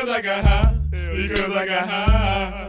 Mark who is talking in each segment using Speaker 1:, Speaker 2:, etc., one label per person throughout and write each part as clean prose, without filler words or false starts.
Speaker 1: Because I got high. Because I got high.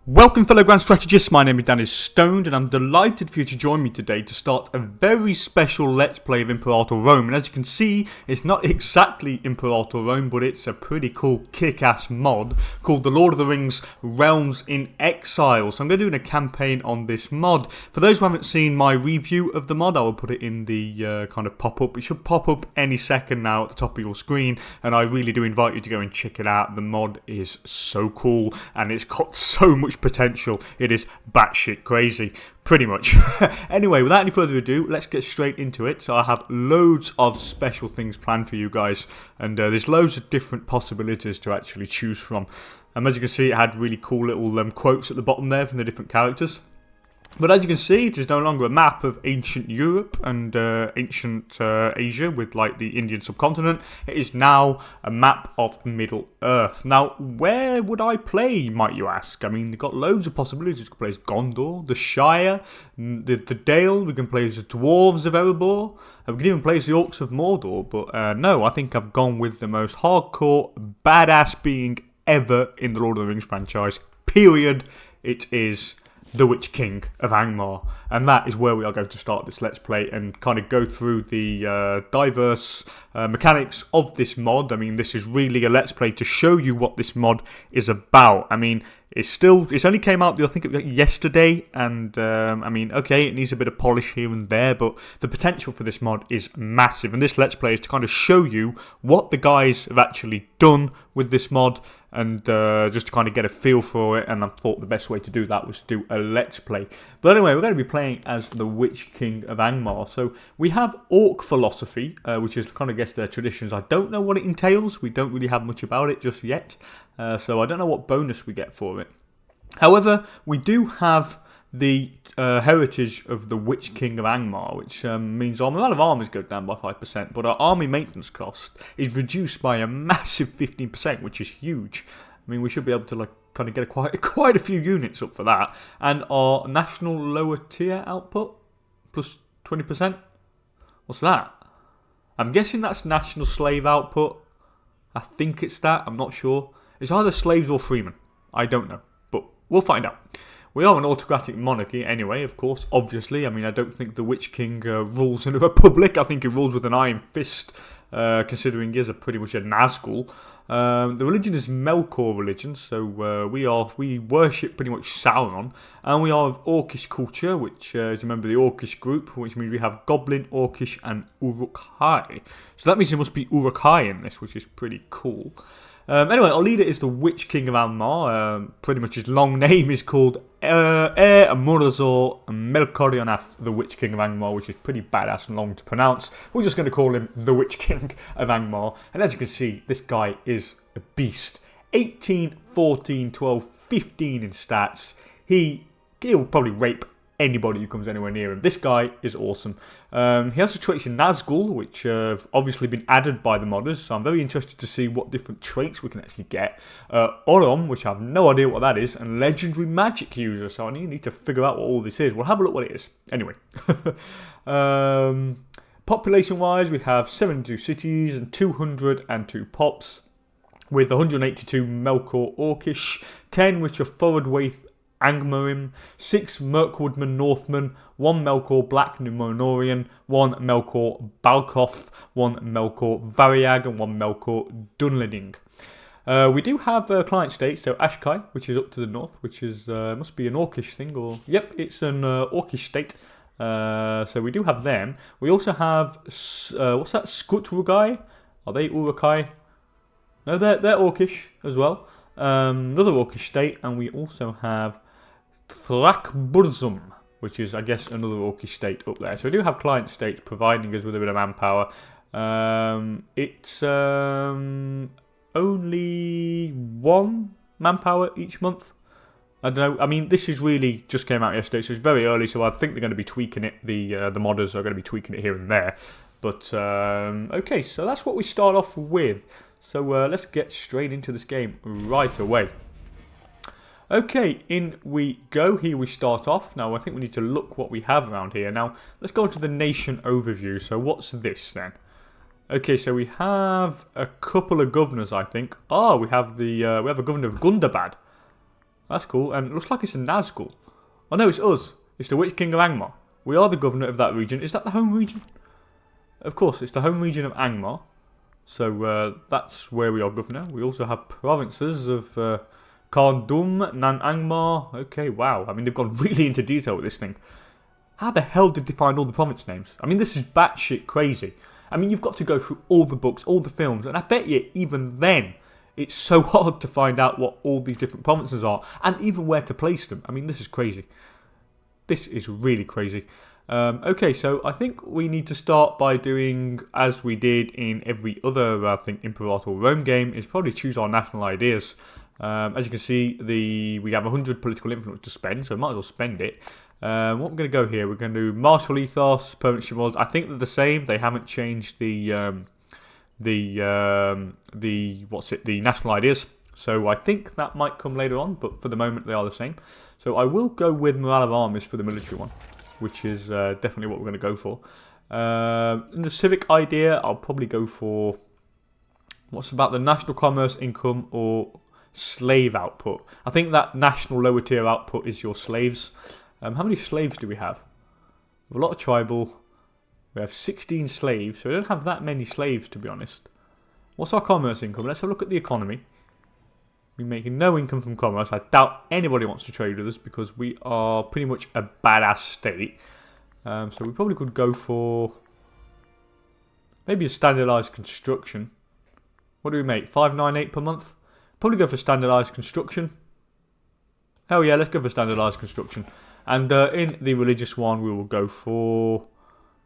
Speaker 2: Welcome fellow Grand Strategists, my name is DanIsStoned and I'm delighted for you to join me today to start a very special Let's Play of Imperator Rome. And as you can see, it's not exactly Imperator Rome, but it's a pretty cool kick-ass mod called The Lord of the Rings Realms in Exile. So I'm going to do a campaign on this mod. For those who haven't seen my review of the mod, I will put it in the kind of pop-up. It should pop up any second now at the top of your screen, and I really do invite you to go and check it out. The mod is so cool and it's got so much potential. It is batshit crazy, pretty much. Anyway, without any further ado, let's get straight into it. So I have loads of special things planned for you guys, and there's loads of different possibilities to actually choose from. As you can see, it had really cool little quotes at the bottom there from the different characters. But as you can see, it is no longer a map of ancient Europe and ancient Asia with like the Indian subcontinent. It is now a map of Middle Earth. Now, where would I play, might you ask? I mean, they've got loads of possibilities. We can play as Gondor, the Shire, the Dale. We can play as the Dwarves of Erebor. We can even play as the Orcs of Mordor. But no, I think I've gone with the most hardcore, badass being ever in the Lord of the Rings franchise. Period. It is the Witch King of Angmar, and that is where we are going to start this Let's Play and kind of go through the diverse mechanics of this mod. I mean, this is really a Let's Play to show you what this mod is about. I mean, it's only came out, I think, yesterday, and I mean, okay, it needs a bit of polish here and there, but the potential for this mod is massive, and this Let's Play is to kind of show you what the guys have actually done with this mod, and just to kind of get a feel for it. And I thought the best way to do that was to do a Let's Play. But anyway, we're going to be playing as the Witch King of Angmar. So we have Orc philosophy, which is kind of, I guess, their traditions. I don't know what it entails. We don't really have much about it just yet. So I don't know what bonus we get for it. However, we do have the heritage of the Witch King of Angmar, which means our amount of armies go down by 5%, but our army maintenance cost is reduced by a massive 15%, which is huge. I mean, we should be able to kind of get quite a few units up for that. And our national lower tier output plus 20%. What's that? I'm guessing that's national slave output. I think it's that. I'm not sure. It's either slaves or freemen. I don't know, but we'll find out. We are an autocratic monarchy anyway, of course, obviously. I mean, I don't think the Witch King rules in a republic. I think he rules with an iron fist, considering he is pretty much a Nazgul. The religion is Melkor religion, so we worship pretty much Sauron, and we are of Orcish culture, which is, remember, the Orcish group, which means we have Goblin, Orcish, and Uruk-hai. So that means there must be Uruk-hai in this, which is pretty cool. Anyway, our leader is the Witch King of Angmar. Pretty much his long name is called Murazor Melkorionath, the Witch King of Angmar, which is pretty badass and long to pronounce. We're just going to call him the Witch King of Angmar. And as you can see, this guy is a beast. 18, 14, 12, 15 in stats. He'll probably rape anybody who comes anywhere near him. This guy is awesome. He has the traits in Nazgul, which have obviously been added by the modders, so I'm very interested to see what different traits we can actually get. Orom, which I have no idea what that is, and Legendary Magic User, so I need to figure out what all this is. We'll have a look what it is. Anyway. Population-wise, we have 72 cities and 202 pops, with 182 Melkor Orcish, 10 which are Forwardwaith Angmarim, 6 Mirkwoodman Northmen, 1 Melkor Black Numenorean, 1 Melkor Balkoth, 1 Melkor Variag, and 1 Melkor Dunlending. We do have client states, so Ashkai, which is up to the north, which is must be an Orcish thing, or yep, it's an Orcish state. So we do have them. We also have what's that? Skutrugai? Are they Uruk-hai? No, they're Orcish as well. Another Orcish state, and we also have Thrakburzum, which is, I guess, another Orcish state up there. So we do have client states providing us with a bit of manpower. It's only 1 manpower each month. I don't know. I mean, this is really just came out yesterday, so it's very early. So I think they're going to be tweaking it. The modders are going to be tweaking it here and there. But okay, so that's what we start off with. So let's get straight into this game right away. Okay, in we go. Here we start off. Now, I think we need to look what we have around here. Now, let's go into the nation overview. So what's this then? Okay, so we have a couple of governors, I think. Oh, we have a governor of Gundabad. That's cool, and it looks like it's a Nazgul. Oh no, it's us. It's the Witch King of Angmar. We are the governor of that region. Is that the home region? Of course, it's the home region of Angmar. So that's where we are governor. We also have provinces of Kardum, Nan Angmar. Okay, wow. I mean, they've gone really into detail with this thing. How the hell did they find all the province names? I mean, this is batshit crazy. I mean, you've got to go through all the books, all the films, and I bet you even then, it's so hard to find out what all these different provinces are, and even where to place them. I mean, this is crazy. This is really crazy. Okay, so I think we need to start by doing, as we did in every other, I think, Imperator Rome game, is probably choose our national ideas. As you can see, we have 100 political influence to spend, so we might as well spend it. What we're going to go here, we're going to do martial ethos, permanent mods. I think they're the same. They haven't changed the national ideas. So I think that might come later on, but for the moment they are the same. So I will go with morale of armies for the military one, which is definitely what we're going to go for. In the civic idea, I'll probably go for what's about the national commerce income or slave output. I think that national lower tier output is your slaves. How many slaves do we have? We have a lot of tribal. We have 16 slaves, so we don't have that many slaves, to be honest. What's our commerce income? Let's have a look at the economy. We're making no income from commerce. I doubt anybody wants to trade with us because we are pretty much a badass state. So we probably could go for maybe a standardized construction. What do we make? 598 per month? Probably go for standardized construction. Hell yeah, let's go for standardized construction. And in the religious one, we will go for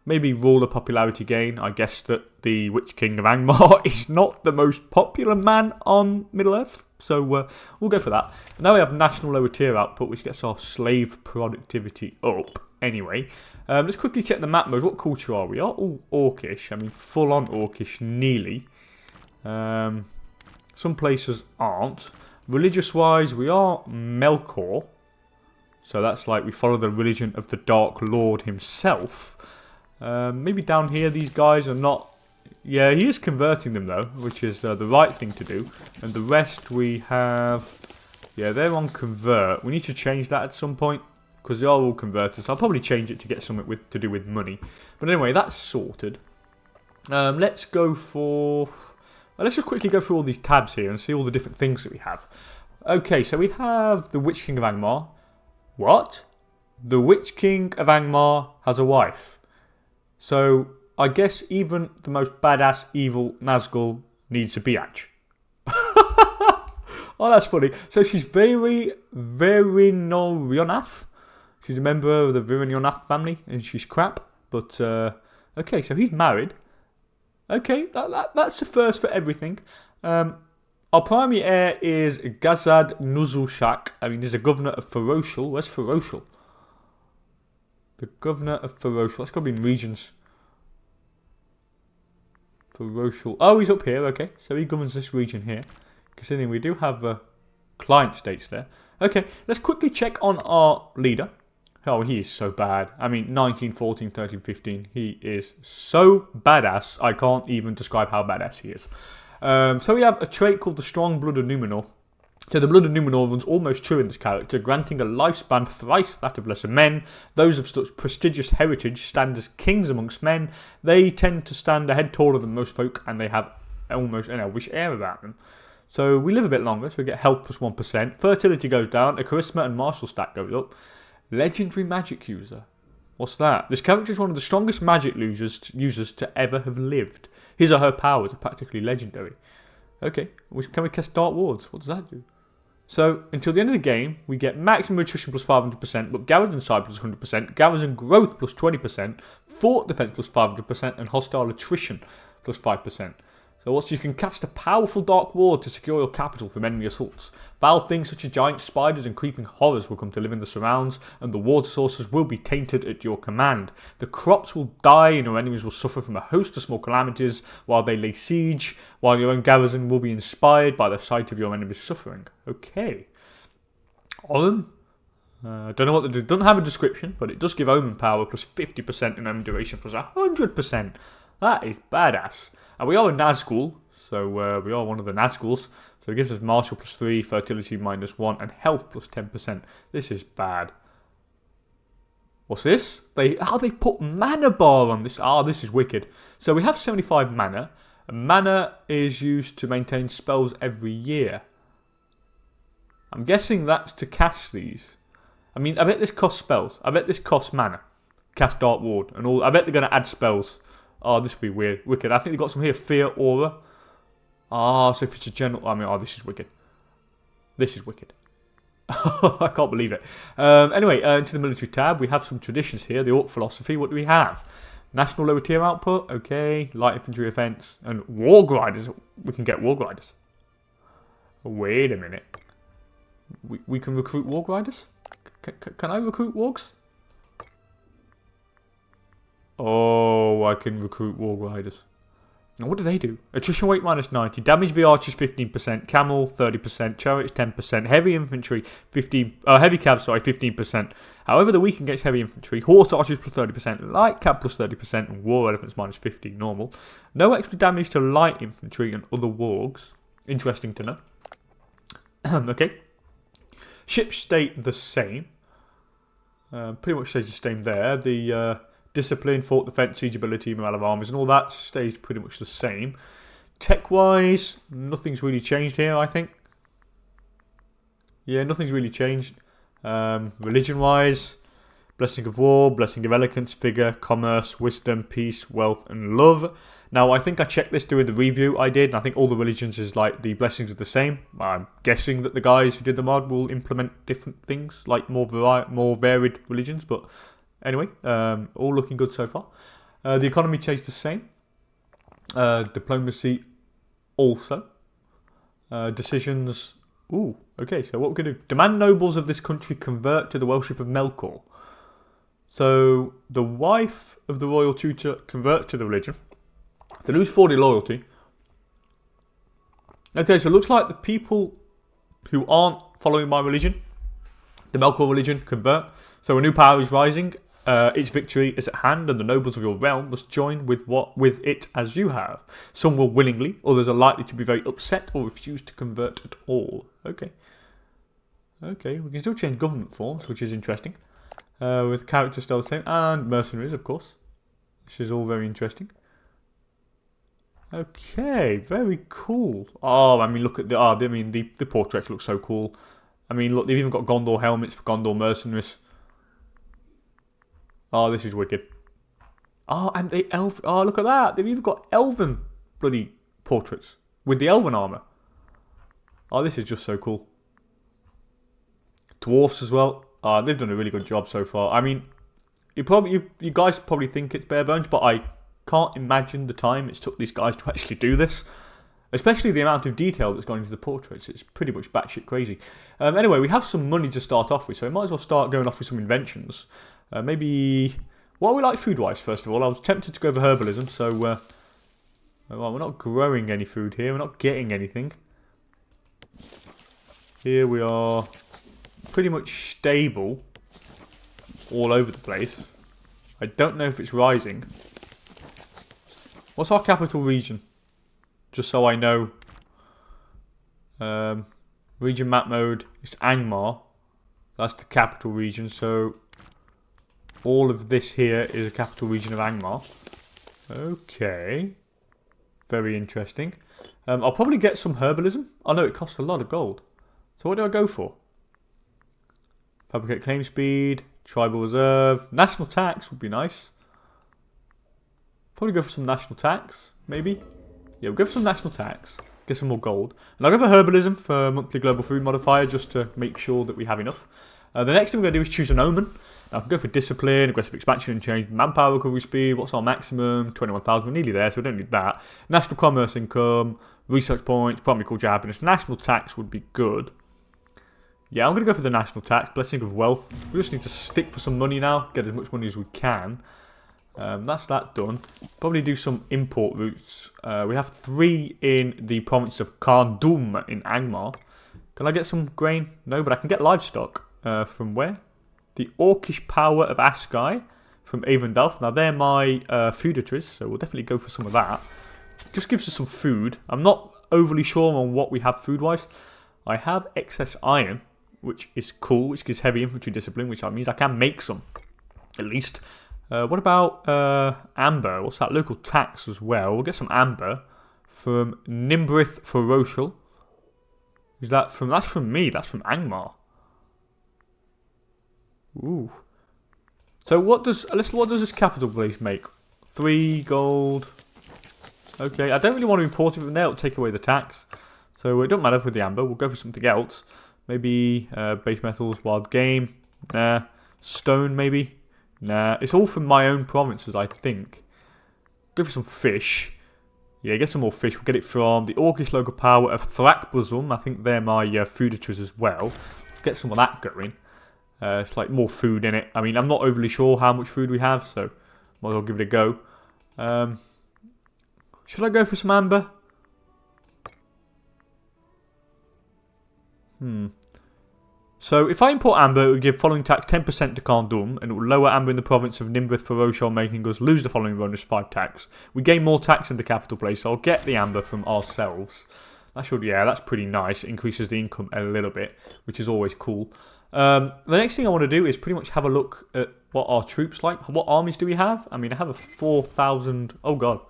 Speaker 2: maybe ruler popularity gain. I guess that the Witch King of Angmar is not the most popular man on Middle-earth. So we'll go for that. Now we have national lower tier output, which gets our slave productivity up. Anyway, let's quickly check the map mode. What culture are we? We are all Orcish. I mean, full-on Orcish, nearly. Some places aren't. Religious-wise, we are Melkor. So that's like we follow the religion of the Dark Lord himself. Maybe down here these guys are not... Yeah, he is converting them though, which is the right thing to do. And the rest we have... Yeah, they're on convert. We need to change that at some point because they are all converters. I'll probably change it to get something to do with money. But anyway, that's sorted. Let's go for... Let's just quickly go through all these tabs here and see all the different things that we have. Okay, so we have the Witch King of Angmar. What? The Witch King of Angmar has a wife. So, I guess even the most badass evil Nazgul needs a biatch. Oh, that's funny. So she's Virinyorionath. She's a member of the Virinyorionath family, and she's crap. But, okay, so he's married. Okay, that's a first for everything. Our primary heir is Gazad Nuzulshak. I mean, he's a governor of Feroshal. Where's Feroshal? The governor of Feroshal. That's got to be in regions. Feroshal. Oh, he's up here. Okay, so he governs this region here. Considering we do have client states there. Okay, let's quickly check on our leader. Oh, he is so bad. I mean, 19, 14, 13, 15. He is so badass. I can't even describe how badass he is. So we have a trait called the Strong Blood of Numenor. So the Blood of Numenor runs almost true in this character, granting a lifespan thrice that of lesser men. Those of such prestigious heritage stand as kings amongst men. They tend to stand a head taller than most folk, and they have almost an elvish air about them. So we live a bit longer, so we get health plus 1%. Fertility goes down, a charisma and martial stat goes up. Legendary magic user. What's that? This character is one of the strongest magic users to ever have lived. His or her powers are practically legendary. Okay, can we cast Dark Wards? What does that do? So, until the end of the game, we get maximum attrition plus 500%, but garrison side plus 100%, garrison growth plus 20%, fort defense plus 500%, and hostile attrition plus 5%. So you can cast a powerful Dark Ward to secure your capital from enemy assaults. Foul things such as giant spiders and creeping horrors will come to live in the surrounds, and the ward sources will be tainted at your command. The crops will die and your enemies will suffer from a host of small calamities while they lay siege, while your own garrison will be inspired by the sight of your enemies suffering. Okay. Omen? Don't know what it doesn't have a description, but it does give Omen power plus 50% in Omen duration plus 100%. That is badass. And we are a Nazgul, so we are one of the Nazguls. So it gives us martial +3, fertility -1, and health +10%. This is bad. What's this? They put mana bar on this. This is wicked. So we have 75 mana. And mana is used to maintain spells every year. I'm guessing that's to cast these. I mean, I bet this costs spells. I bet this costs mana. Cast Dark Ward and all. I bet they're going to add spells. This would be weird. Wicked. I think they've got some here. Fear Aura. So if it's a general... I mean, this is wicked. This is wicked. I can't believe it. Anyway, into the military tab, we have some traditions here. The Orc Philosophy. What do we have? National lower tier output. Okay. Light infantry offense. And Warg Riders. We can get Warg Riders. Wait a minute. We can recruit Warg Riders? Can I recruit Wargs? Oh, I can recruit Warg Riders. Now, what do they do? Attrition rate -90, damage via archers 15%, camel 30%, chariots 10%, heavy infantry 15%, heavy cav 15%. However, they're weak against heavy infantry. Horse archers +30%, light cav +30%, and war elephants -50 normal. No extra damage to light infantry and other wargs. Interesting to know. Okay. Ships stay the same. Pretty much stays the same there. The discipline, fort defense, siege ability, morale of armies, and all that stays pretty much the same. Tech-wise, nothing's really changed here, I think. Yeah, nothing's really changed. Religion-wise, blessing of war, blessing of eloquence, figure, commerce, wisdom, peace, wealth, and love. Now, I think I checked this during the review I did, and I think all the religions is like the blessings are the same. I'm guessing that the guys who did the mod will implement different things, like more varied religions, but anyway, all looking good so far. The economy stays the same. Diplomacy also. Decisions. Ooh, okay, so what we're going to do. Demand nobles of this country convert to the worship of Melkor. So, the wife of the royal tutor converts to the religion. They lose 40 loyalty. Okay, so it looks like the people who aren't following my religion, the Melkor religion, convert. So a new power is rising. Its victory is at hand, and the nobles of your realm must join with it as you have. Some will willingly, others are likely to be very upset or refuse to convert at all. Okay. Okay, we can still change government forms, which is interesting. With characters still the same, and mercenaries, of course. This is all very interesting. Okay, very cool. I mean, look at the portraits look so cool. I mean, look, they've even got Gondor helmets for Gondor mercenaries. This is wicked. And the elf. Look at that. They've even got elven bloody portraits with the elven armor. This is just so cool. Dwarfs as well. They've done a really good job so far. I mean, you guys probably think it's bare bones, but I can't imagine the time it's took these guys to actually do this. Especially the amount of detail that's gone into the portraits. It's pretty much batshit crazy. Anyway, we have some money to start off with, so we might as well start going off with some inventions. Maybe... What are we like food-wise, first of all? I was tempted to go for herbalism, so... well, we're not growing any food here. We're not getting anything. Here we are pretty much stable all over the place. I don't know if it's rising. What's our capital region? Just so I know. Region map mode is Angmar. That's the capital region. So all of this here is a capital region of Angmar. Okay. Very interesting. I'll probably get some herbalism. I know it costs a lot of gold. So what do I go for? Fabricate claim speed. Tribal reserve. National tax would be nice. Probably go for some national tax, maybe. Yeah, we'll go for some national tax. Get some more gold. And I'll go for herbalism for monthly global food modifier just to make sure that we have enough. The next thing we're going to do is choose an omen. Now, I can go for discipline, aggressive expansion and change, manpower recovery speed. What's our maximum? 21,000. We're nearly there, so we don't need that. National commerce income, research points, primary culture happiness. National tax would be good. Yeah, I'm going to go for the national tax. Blessing of wealth. We just need to stick for some money now. Get as much money as we can. That's that done. Probably do some import routes. We have 3 in the province of Kardum in Angmar. Can I get some grain? No, but I can get livestock. From where? The Orcish power of Askai. from Avondalf. Now, they're my feudatories, so we'll definitely go for some of that. Just gives us some food. I'm not overly sure on what we have food-wise. I have excess iron, which is cool, which gives heavy infantry discipline, which means I can make some, at least. What about amber? What's that? Local tax as well. We'll get some amber from Nimbrith Ferocial. Is that from? That's from me. That's from Angmar. Ooh. So what does this capital place make? 3 gold. Okay, I don't really want to import it from there. It'll take away the tax. So it doesn't matter with the amber. We'll go for something else. Maybe base metals, wild game. Nah. Stone maybe. Nah. It's all from my own provinces, I think. Go for some fish. Yeah, get some more fish. We'll get it from the Orcish local power of Thrakbrazum. I think they're my feudatories as well. Get some of that going. It's like more food in it. I mean, I'm not overly sure how much food we have, so might as well give it a go. Should I go for some amber? So if I import amber, it would give following tax 10% to Carndum, and it will lower amber in the province of Nimbrith Ferocial, making us lose the following bonus 5 tax. We gain more tax in the capital place, so I'll get the amber from ourselves. That should, yeah, that's pretty nice. It increases the income a little bit, which is always cool. The next thing I want to do is pretty much have a look at what our troops like. What armies do we have? I mean, I have a 4,000... Oh, God.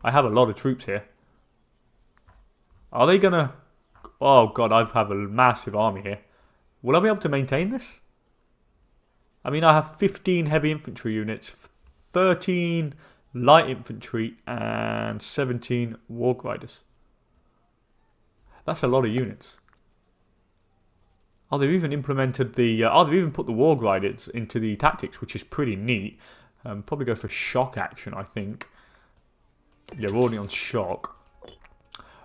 Speaker 2: I have a lot of troops here. Are they going to... Oh, God, I have a massive army here. Will I be able to maintain this? I mean, I have 15 heavy infantry units, 13 light infantry, and 17 warg riders. That's a lot of units. Oh, they've even implemented the... they've even put the warg riders into the tactics, which is pretty neat. Probably go for shock action, I think. Yeah, we're already on shock.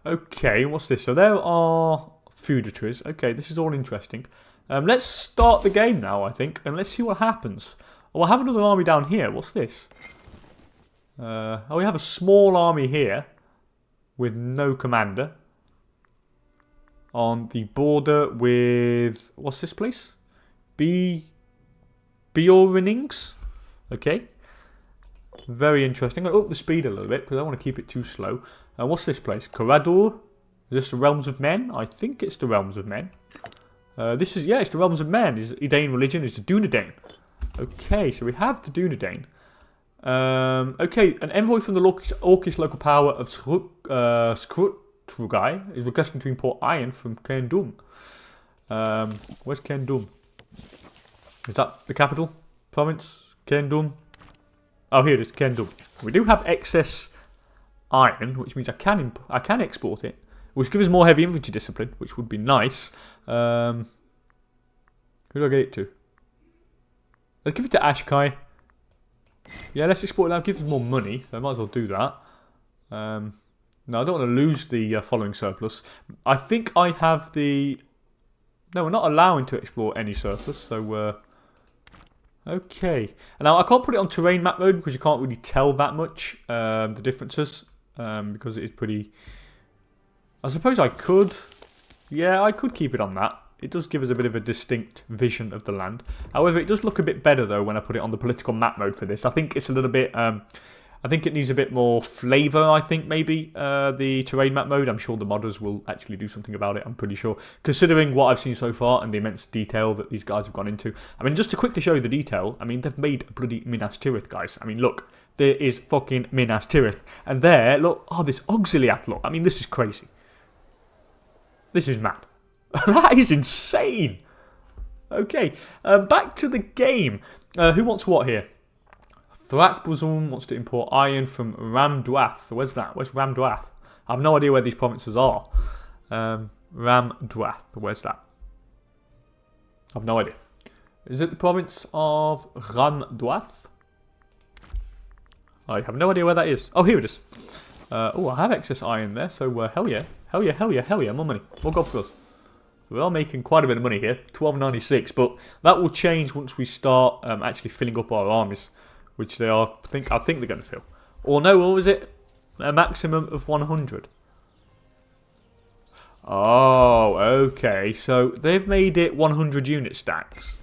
Speaker 2: Okay, what's this? So there are feudatories. Okay, this is all interesting. Let's start the game now, I think, and let's see what happens. Oh, I have another army down here. What's this? Oh, we have a small army here with no commander on the border with... What's this place? Biorinings? Okay. Very interesting. I'll up the speed a little bit because I don't want to keep it too slow. What's this place? Corador? Is this the Realms of Men? I think it's the Realms of Men. This is, yeah, it's the Realms of Men. Is Edain religion? It's the Dunedain. Okay, so we have the Dunedain. Okay, an envoy from the Orcish local power of Skrutrugai is requesting to import iron from Carndum. Where's Carndum? Is that the capital province? Carndum? Oh, here it is, Carndum. We do have excess iron, which means I can export it, which gives us more heavy infantry discipline, which would be nice. Who do I get it to? Let's give it to Ashkai. Yeah, let's export it now. It gives us more money, so I might as well do that. No, I don't want to lose the following surplus. I think I have the... No, we're not allowing to export any surplus, so... Okay. Now, I can't put it on terrain map mode because you can't really tell that much, the differences, because it is pretty... I suppose I could. Yeah, I could keep it on that. It does give us a bit of a distinct vision of the land. However, it does look a bit better, though, when I put it on the political map mode for this. I think it's a little bit... I think it needs a bit more flavour, I think, maybe, the terrain map mode. I'm sure the modders will actually do something about it, I'm pretty sure. Considering what I've seen so far and the immense detail that these guys have gone into. I mean, just to quickly show you the detail, I mean, they've made a bloody Minas Tirith, guys. I mean, look, there is fucking Minas Tirith. And there, look, oh, this Auxiliath, look. I mean, this is crazy. This is mad. That is insane. Okay, back to the game. Who wants what here? Thrakbrazum wants to import iron from Ramdwath. Where's that? Where's Ramdwath? I have no idea where these provinces are. Ramdwath. Where's that? I have no idea. Is it the province of Ramdwath? I have no idea where that is. Oh, here it is. Oh, I have excess iron there, so hell yeah. Hell yeah, hell yeah, hell yeah, more money. More gold for us. So we are making quite a bit of money here, 1296, but that will change once we start actually filling up our armies, which they are, I think they're going to fill. Or no, what was it? A maximum of 100. Oh, okay, so they've made it 100 unit stacks.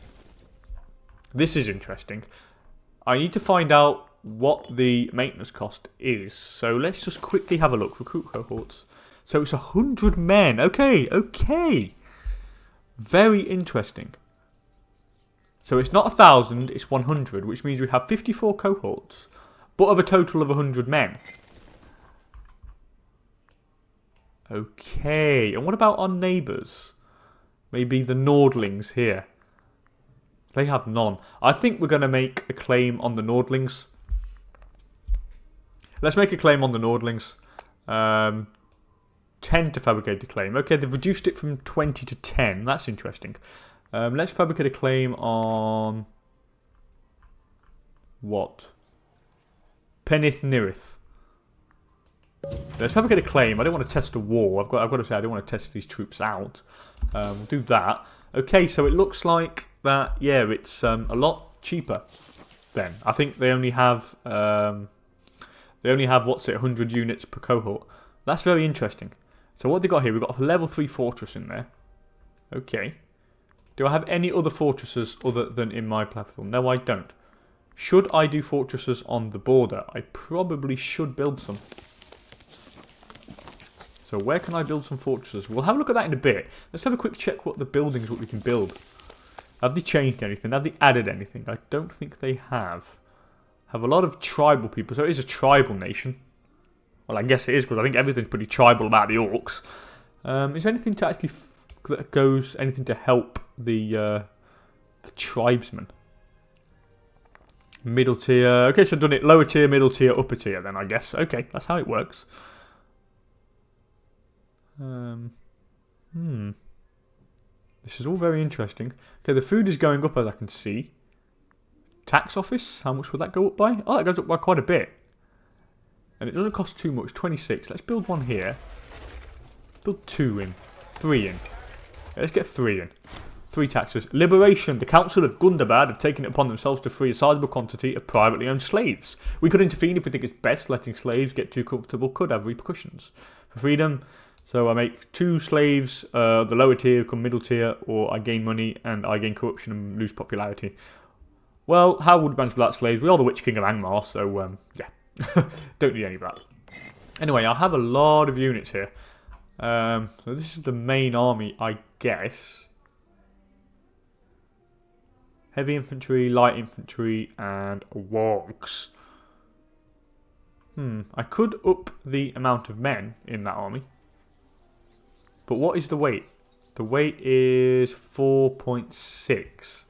Speaker 2: This is interesting. I need to find out what the maintenance cost is. So let's just quickly have a look. Recruit cohorts. So it's 100 men. Okay, okay. Very interesting. So it's not 1,000, it's 100, which means we have 54 cohorts, but of a total of 100 men. Okay, and what about our neighbours? Maybe the Nordlings here. They have none. I think we're going to make a claim on the Nordlings. Let's make a claim on the Nordlings. 10 to fabricate a claim. Okay, they've reduced it from 20 to 10. That's interesting. Let's fabricate a claim on... what? Penith Nirith. Let's fabricate a claim. I don't want to test a war. I've got to say I don't want to test these troops out. We'll do that. Okay, so it looks like that. Yeah, it's a lot cheaper. Then I think they only have what's it, 100 units per cohort. That's very interesting. So what they got here? We've got a level 3 fortress in there. Okay. Do I have any other fortresses other than in my platform? No, I don't. Should I do fortresses on the border? I probably should build some. So where can I build some fortresses? We'll have a look at that in a bit. Let's have a quick check what the buildings, what we can build. Have they changed anything? Have they added anything? I don't think they have. Have a lot of tribal people. So it is a tribal nation. Well, I guess it is because I think everything's pretty tribal about the orcs. Is there anything to actually that goes, anything to help the tribesmen? Middle tier. Okay, so done it. Lower tier, middle tier, upper tier then, I guess. Okay, that's how it works. This is all very interesting. Okay, the food is going up as I can see. Tax office, how much would that go up by? Oh, that goes up by quite a bit. And it doesn't cost too much, 26. Let's build one here. Build 2 in. 3 in. Yeah, let's get 3 in. 3 taxes. Liberation. The Council of Gundabad have taken it upon themselves to free a sizable quantity of privately owned slaves. We could intervene if we think it's best. Letting slaves get too comfortable could have repercussions. For freedom, so I make 2 slaves, the lower tier become middle tier, or I gain money and I gain corruption and lose popularity. Well, how would advance without slaves? We are the Witch King of Angmar, so yeah. Don't need any of that. Anyway, I have a lot of units here. So this is the main army, I guess. Heavy infantry, light infantry, and wargs. I could up the amount of men in that army. But what is the weight? The weight is 4.6.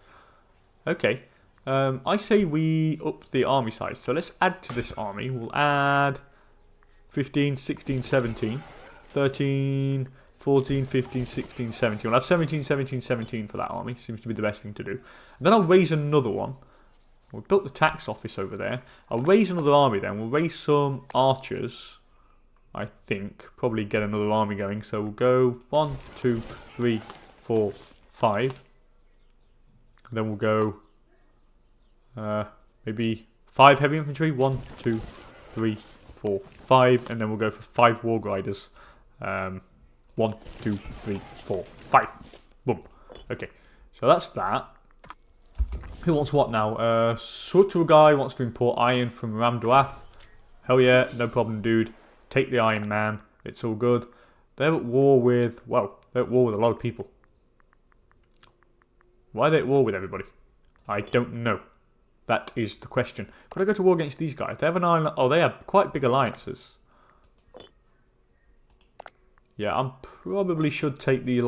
Speaker 2: Okay. I say we up the army size. So let's add to this army. We'll add 15, 16, 17, 13, 14, 15, 16, 17. We'll have 17, 17, 17 for that army. Seems to be the best thing to do. And then I'll raise another one. We've built the tax office over there. I'll raise another army then. We'll raise some archers. I think. Probably get another army going. So we'll go 1, 2, 3, 4, 5. Then we'll go maybe 5 heavy infantry. 1, 2, 3, 4, 5. And then we'll go for 5 warg riders. 1, 2, 3, 4, 5. Boom. Okay. So that's that. Who wants what now? Sutra guy wants to import iron from Ramduath. Hell yeah, no problem, dude. Take the Iron Man. It's all good. They're at war with... well, they're at war with a lot of people. Why are they at war with everybody? I don't know. That is the question. Could I go to war against these guys? They have an island... oh, they have quite big alliances. Yeah, I probably should take these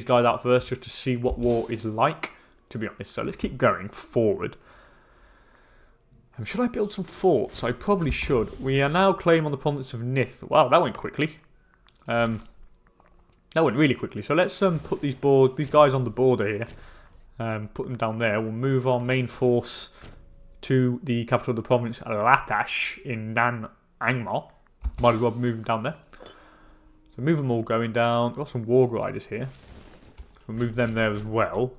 Speaker 2: guys out first just to see what war is like, to be honest. So let's keep going forward. Should I build some forts? I probably should. We are now claim on the province of Nith. Wow, that went quickly. That went really quickly. So let's put these guys on the border here. Put them down there. We'll move our main force to the capital of the province, Latash, in Angmar. Might as well move them down there. So move them all going down. We've got some warg riders here. We'll move them there as well.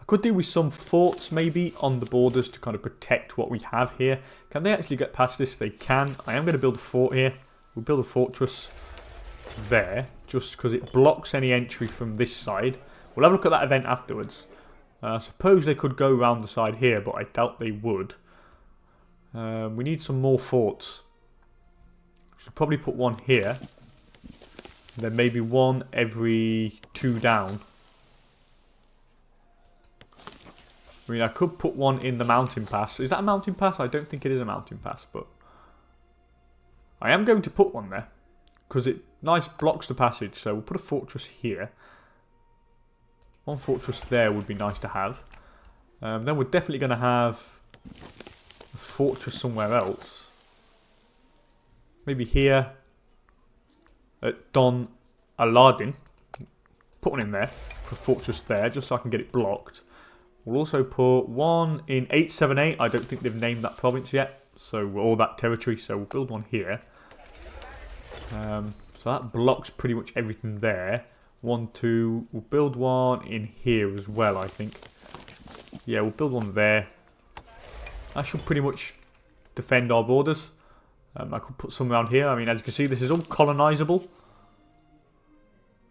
Speaker 2: I could do with some forts maybe on the borders to kind of protect what we have here. Can they actually get past this? They can. I am going to build a fort here. We'll build a fortress there just because it blocks any entry from this side. We'll have a look at that event afterwards. I suppose they could go round the side here, but I doubt they would. We need some more forts. Should probably put one here. Then maybe one every 2 down. I mean, I could put one in the mountain pass. Is that a mountain pass? I don't think it is a mountain pass, but I am going to put one there because it nice blocks the passage. So we'll put a fortress here. One fortress there would be nice to have. Then we're definitely going to have a fortress somewhere else. Maybe here at Don Aladin. Put one in there. Put a fortress there just so I can get it blocked. We'll also put one in 878. I don't think they've named that province yet. So, or that territory. So we'll build one here. So that blocks pretty much everything there. 1, 2. We'll build one in here as well, I think. Yeah, we'll build one there. That should pretty much defend our borders. I could put some around here. I mean, as you can see, this is all colonizable.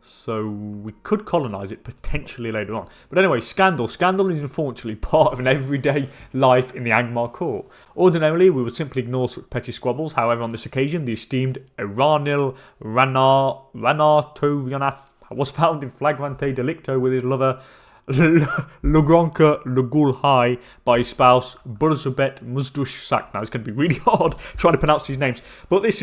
Speaker 2: So we could colonize it potentially later on. But anyway, Scandal. Scandal is unfortunately part of an everyday life in the Angmar court. Ordinarily, we would simply ignore such petty squabbles. However, on this occasion, the esteemed Eranil Ranartorianath was found in flagrante delicto with his lover Lugronka Lugulhai by his spouse Burzubet Muzdush Sak. Now it's going to be really hard trying to pronounce these names, but this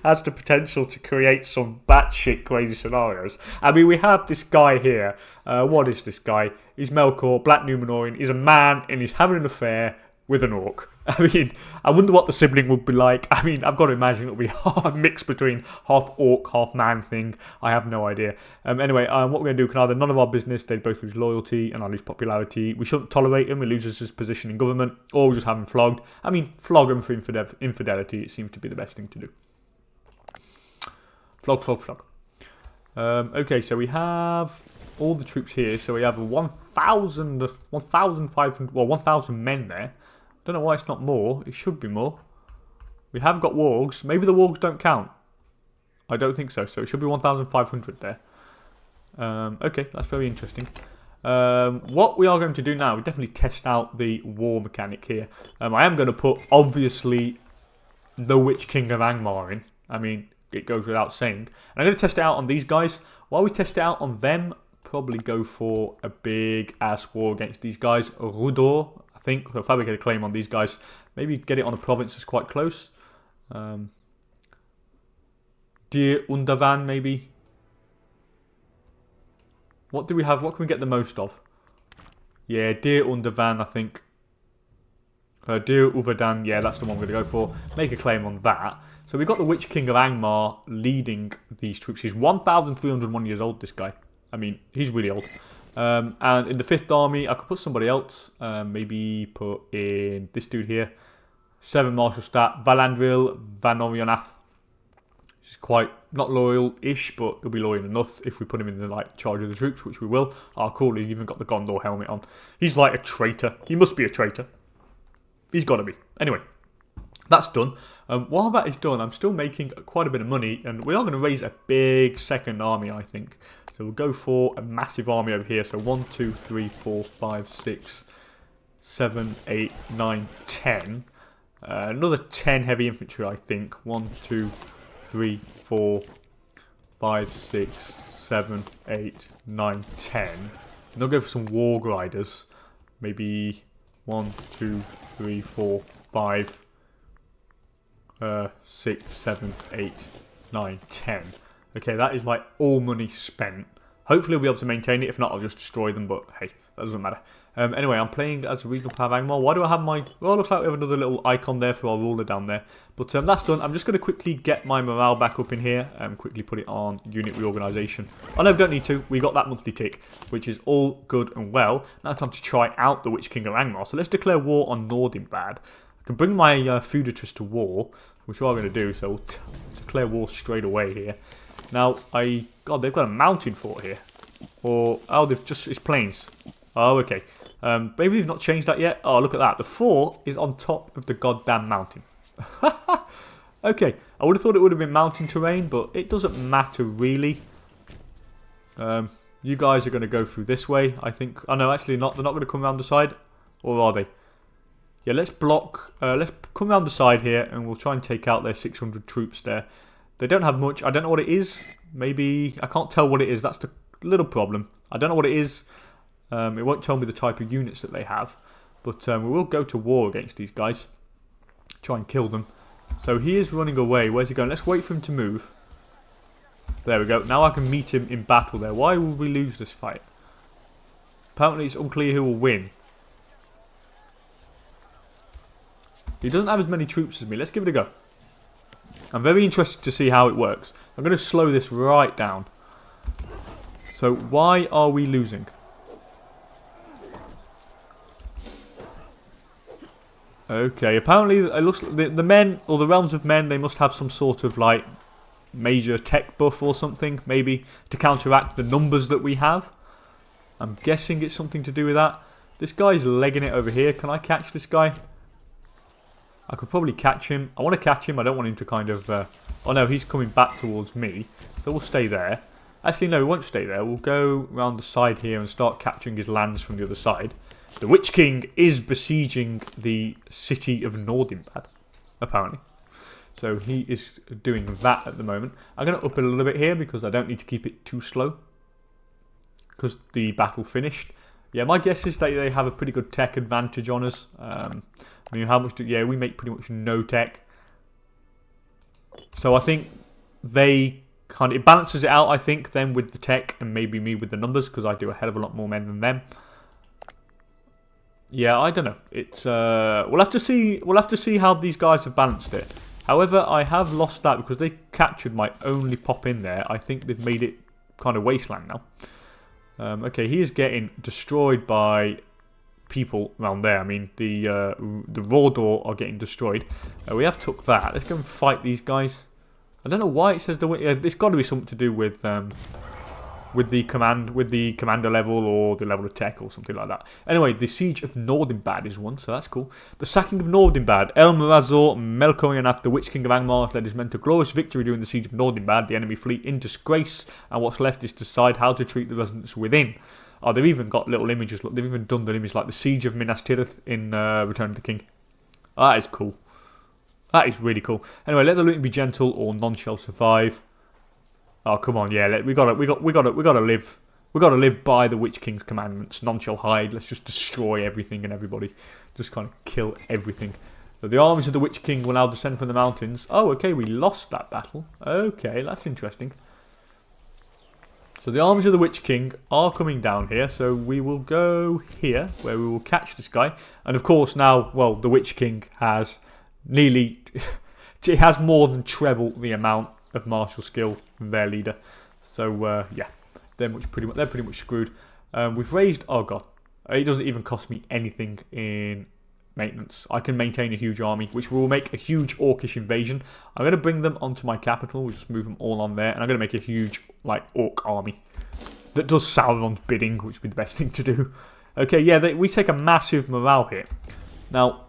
Speaker 2: has the potential to create some batshit crazy scenarios. I mean, we have this guy here. What is this guy? He's Melkor, Black Numenorean. He's a man and he's having an affair with an orc. I mean, I wonder what the sibling would be like. I mean, I've got to imagine it'll be a mix between half orc, half man thing. I have no idea. Anyway, what we're going to do, can either none of our business, they'd both lose loyalty and I lose popularity. We shouldn't tolerate him, he loses his position in government, or we'll just have him flogged. I mean, flog him for infidelity, it seems to be the best thing to do. Flog, flog, flog. Okay, so we have all the troops here. So we have 1,500, well, 1,000 men there. Don't know why it's not more. It should be more. We have got wargs. Maybe the wargs don't count. I don't think so. So it should be 1,500 there. Okay, that's very interesting. What we are going to do now, we definitely test out the war mechanic here. I am going to put, obviously, the Witch King of Angmar in. I mean, it goes without saying. And I'm going to test it out on these guys. While we test it out on them, probably go for a big ass war against these guys. Rudor, I think. So fabricate a claim on these guys. Maybe get it on a province that's quite close. Dear Undavan, maybe. What do we have? What can we get the most of? Yeah, Dear Undavan, I think. Dear Uvadan, yeah, that's the one we're going to go for. Make a claim on that. So we've got the Witch King of Angmar leading these troops. He's 1,301 years old, this guy. I mean, he's really old. And in the 5th army, I could put somebody else. Maybe put in this dude here. 7 martial stat. Valandril Vanorionath. He's quite, not loyal-ish, but he'll be loyal enough if we put him in the charge of the troops, which we will. Oh, cool, he's even got the Gondor helmet on. He's like a traitor. He must be a traitor. He's got to be. Anyway, that's done. While that is done, I'm still making quite a bit of money, and we are going to raise a big second army, I think. So we'll go for a massive army over here. So 1, 2, 3, 4, 5, 6, 7, 8, 9, 10. Another 10 heavy infantry, I think. 1, 2, 3, 4, 5, 6, 7, 8, 9, 10. And I'll go for some Warg Riders. Maybe 1, 2, 3, 4, 5, 6, 7, 8, 9, 10. Okay, that is like all money spent. Hopefully we'll be able to maintain it. If not, I'll just destroy them, but hey, that doesn't matter. Anyway, I'm playing as a regional player of Angmar. Why do I have my... Well, it looks like we have another little icon there for our ruler down there. But that's done. I'm just going to quickly get my morale back up in here and quickly put it on unit reorganisation. Oh no, we don't need to. We got that monthly tick, which is all good and well. Now it's time to try out the Witch King of Angmar. So let's declare war on Nordinbad. I can bring my Feudatress to war, which we are going to do. So we'll declare war straight away here. Now, God, they've got a mountain fort here. Or, oh, they've just... It's plains. Oh, okay. Maybe they've not changed that yet. Oh, look at that. The fort is on top of the goddamn mountain. Okay. I would have thought it would have been mountain terrain, but it doesn't matter really. Yeah, You guys are going to go through this way, I think. Oh no, actually not. They're not going to come around the side. Or are they? Yeah, let's block. Let's come around the side here and we'll try and take out their 600 troops there. They don't have much. I don't know what it is. Maybe... I can't tell what it is. That's the little problem. I don't know what it is. It won't tell me the type of units that they have. But we will go to war against these guys. Try and kill them. So he is running away. Where's he going? Let's wait for him to move. There we go. Now I can meet him in battle there. Why will we lose this fight? Apparently it's unclear who will win. He doesn't have as many troops as me. Let's give it a go. I'm very interested to see how it works. I'm going to slow this right down. So why are we losing? Okay, apparently it looks like the men, or the realms of men, they must have some sort of like major tech buff or something, maybe to counteract the numbers that we have. I'm guessing it's something to do with that. This guy's legging it over here. Can I catch this guy? I could probably catch him. I want to catch him. I don't want him to kind of... oh no, he's coming back towards me. So we'll stay there. Actually, no, we won't stay there. We'll go around the side here and start capturing his lands from the other side. The Witch King is besieging the city of Nordimbad, apparently. So he is doing that at the moment. I'm going to up it a little bit here because I don't need to keep it too slow. Because the battle finished. Yeah, my guess is that they have a pretty good tech advantage on us. I mean, how much do... Yeah, we make pretty much no tech. So I think they kind of... It balances it out, I think, them with the tech and maybe me with the numbers because I do a hell of a lot more men than them. Yeah, I don't know. It's we'll have to see. We'll have to see how these guys have balanced it. However, I have lost that because they captured my only pop in there. I think they've made it kind of wasteland now. Okay, he is getting destroyed by people around there. I mean, the raw door are getting destroyed. We have took that. Let's go and fight these guys. I don't know why it says the. It's got to be something to do with the commander level or the level of tech or something like that. Anyway, the siege of Nordimbad is one, so that's cool. The sacking of Nordimbad. Elmarazor Melkorian, after the Witch King of Angmar, led his men to glorious victory during the siege of Nordimbad. The enemy fleet in disgrace, and what's left is to decide how to treat the residents within. Oh, they've even got little images. Look, they've even done the image like the siege of Minas Tirith in Return of the King. Oh, that is cool. That is really cool. Anyway, let the looting be gentle, or none shall survive. Oh, come on, yeah, we gotta live. We gotta live by the Witch King's commandments. None shall hide. Let's just destroy everything and everybody. Just kind of kill everything. So the armies of the Witch King will now descend from the mountains. Oh, okay, we lost that battle. Okay, that's interesting. So the armies of the Witch King are coming down here. So we will go here, where we will catch this guy. And of course now, well, the Witch King has nearly... it has more than treble the amount of martial skill than their leader. So yeah, they're pretty much screwed. We've raised... Oh god, it doesn't even cost me anything in maintenance. I can maintain a huge army, which will make a huge orcish invasion. I'm going to bring them onto my capital. We'll just move them all on there, and I'm going to make a huge like orc army that does Sauron's bidding, which would be the best thing to do. Okay, yeah, we take a massive morale hit. Now,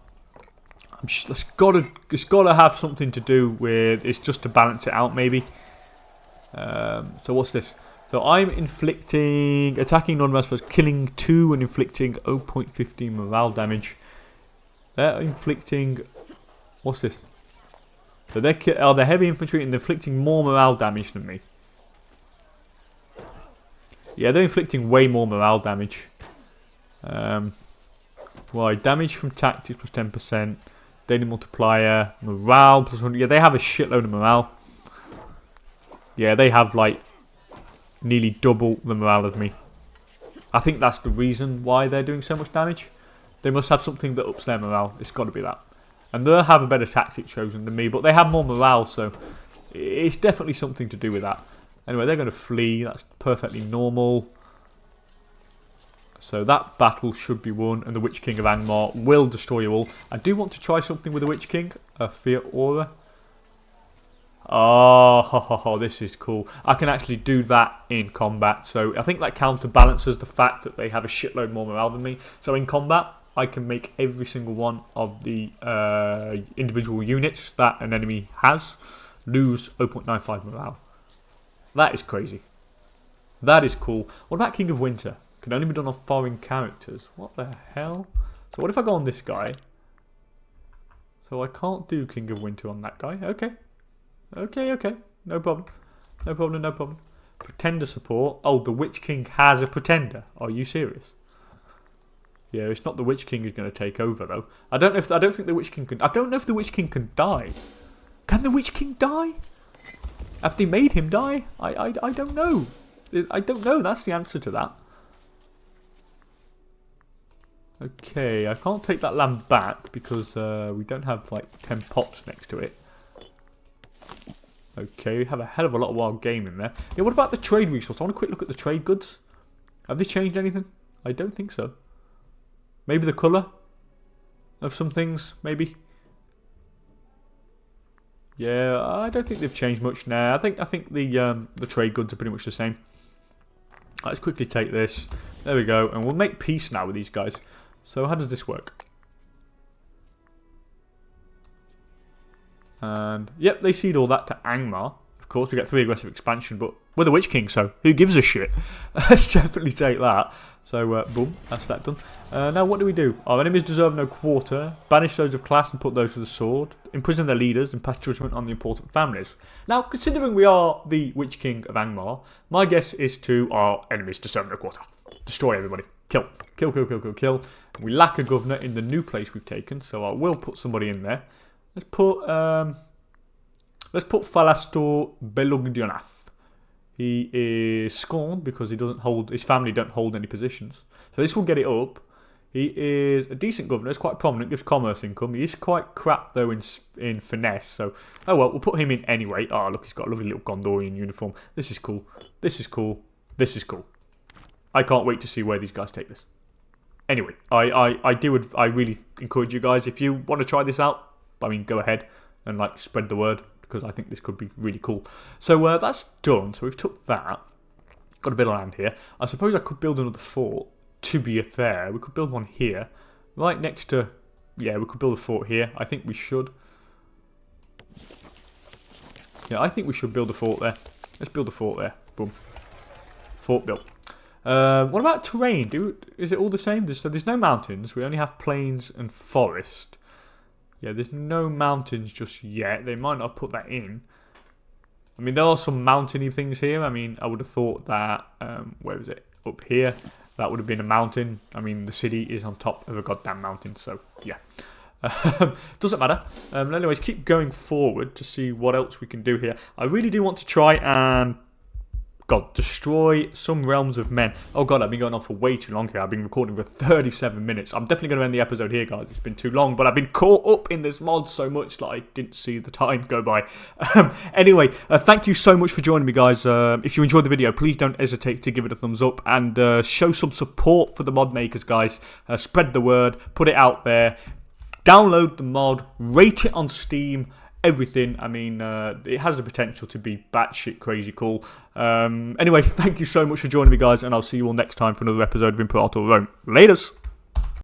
Speaker 2: it's got to have something to do with... It's just to balance it out, maybe. So what's this? So I'm inflicting... Attacking non-mass first, killing 2 and inflicting 0.15 morale damage. They're inflicting... What's this? So they're heavy infantry and they're inflicting more morale damage than me. Yeah, they're inflicting way more morale damage. Why? Damage from tactics plus 10%. Daily multiplier, morale plus 100. Yeah, they have a shitload of morale. Yeah, they have like nearly double the morale of me. I think that's the reason why they're doing so much damage. They must have something that ups their morale. It's got to be that. And they'll have a better tactic chosen than me, but they have more morale, so it's definitely something to do with that. Anyway, they're going to flee. That's perfectly normal. So that battle should be won, and the Witch King of Angmar will destroy you all. I do want to try something with the Witch King, a Fear Aura. Oh, this is cool. I can actually do that in combat, so I think that counterbalances the fact that they have a shitload more morale than me. So in combat, I can make every single one of the individual units that an enemy has lose 0.95 morale. That is crazy. That is cool. What about King of Winter? Can only be done on foreign characters. What the hell? So what if I go on this guy? So I can't do King of Winter on that guy. Okay. Okay. No problem. No problem. Pretender support. Oh, the Witch King has a pretender. Are you serious? Yeah, it's not the Witch King who's going to take over though. I don't think the Witch King can. I don't know if the Witch King can die. Can the Witch King die? Have they made him die? I don't know. I don't know. That's the answer to that. Okay, I can't take that land back because we don't have like 10 pops next to it. Okay, we have a hell of a lot of wild game in there. Yeah, what about the trade resource? I want a quick look at the trade goods. Have they changed anything? I don't think so. Maybe the colour of some things, maybe. Yeah, I don't think they've changed much now. I think the trade goods are pretty much the same. Let's quickly take this. There we go, and we'll make peace now with these guys. So how does this work? And yep, they cede all that to Angmar. Of course, we get 3 aggressive expansion, but we're the Witch King, so who gives a shit? Let's definitely take that. So boom, that's that done. Now what do? Our enemies deserve no quarter. Banish those of class and put those to the sword. Imprison their leaders and pass judgment on the important families. Now, considering we are the Witch King of Angmar, my guess is to our enemies deserve no quarter. Destroy everybody. Kill. We lack a governor in the new place we've taken, so I will put somebody in there. Let's put Falastor Belugdionath. He is scorned because he doesn't hold, his family don't hold any positions. So this will get it up. He is a decent governor, he's quite prominent, gives commerce income. He is quite crap though in finesse. So, oh well, we'll put him in anyway. Oh look, he's got a lovely little Gondorian uniform. This is cool. I can't wait to see where these guys take this. Anyway, I really encourage you guys, if you want to try this out, I mean, go ahead and like spread the word, because I think this could be really cool. So that's done. So we've took that. Got a bit of land here. I suppose I could build another fort, to be fair. We could build one here. Right next to... Yeah, we could build a fort here. I think we should. Yeah, I think we should build a fort there. Let's build a fort there. Boom. Fort built. What about terrain? Is it all the same? So there's no mountains. We only have plains and forest. Yeah, there's no mountains just yet. They might not put that in. I mean, there are some mountainy things here. I mean, I would have thought that, where was it? Up here. That would have been a mountain. I mean, the city is on top of a goddamn mountain, so yeah. Doesn't matter. Anyways, keep going forward to see what else we can do here. I really do want to try and... God, destroy some realms of men. Oh God, I've been going on for way too long here. I've been recording for 37 minutes. I'm definitely going to end the episode here, guys. It's been too long, but I've been caught up in this mod so much that I didn't see the time go by. Anyway, thank you so much for joining me, guys. If you enjoyed the video, please don't hesitate to give it a thumbs up and show some support for the mod makers, guys. Spread the word, put it out there. Download the mod, rate it on Steam. Everything. I mean, it has the potential to be batshit crazy cool. Anyway, thank you so much for joining me, guys, and I'll see you all next time for another episode of Imperator Rome. Laters!